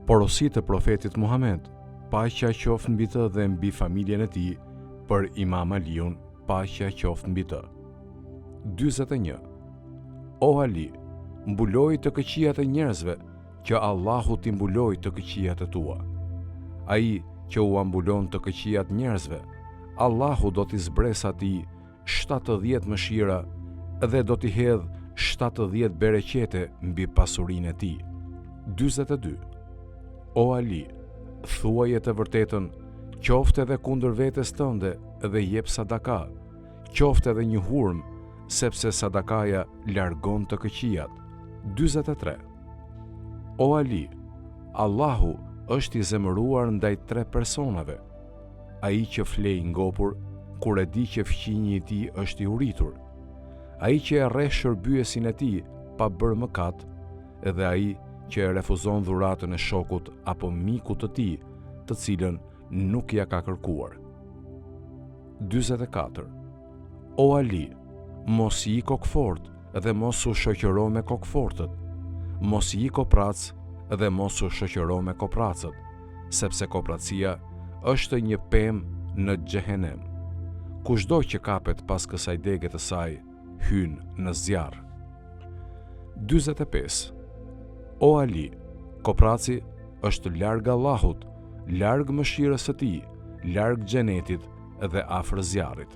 Porositë e profetit Muhammed, paqja qoftë mbi të dhe mbi familjen e tij, për Imam Aliun, paqja qoftë mbi të. 41. O Ali, mbuloj të këqijat e njerëzve, që Allahu t'i mbuloj të këqijat e tua. Ai që u ambulon të këqijat njerëzve, Allahu do t'i zbres atij 70 mëshira dhe do t'i hedh 70 bereqete mbi pasurinë e tij. 42. O Ali, thuaje të vërtetën, qoftë edhe kundër vetes tënde dhe jep sadaka, qoftë edhe një hurm, sepse sadakaja largon të këqijat. 43. O Ali, Allahu është i zemëruar ndaj 3 personave: ai që flej ngopur, kur e di që fqinji i tij është i uritur, ai që e rreh shërbyesin e tij pa bërë mëkat, edhe ai që e refuzon dhuratën e shokut apo mikut të tij, të cilën nuk ja ka kërkuar. 44. O Ali, mos i kokfort dhe mos u shoqëro me kokfortët, mos i koprac dhe mos u shoqëro me kopracët, sepse kopracia është një pemë në xhehenem. Kushdo që kapet pas kësaj dege të saj, hyn në zjarr. 45. O Ali, kopraci është larg Allahut, larg mëshirës së tij, larg xhenetit dhe afër zjarrit.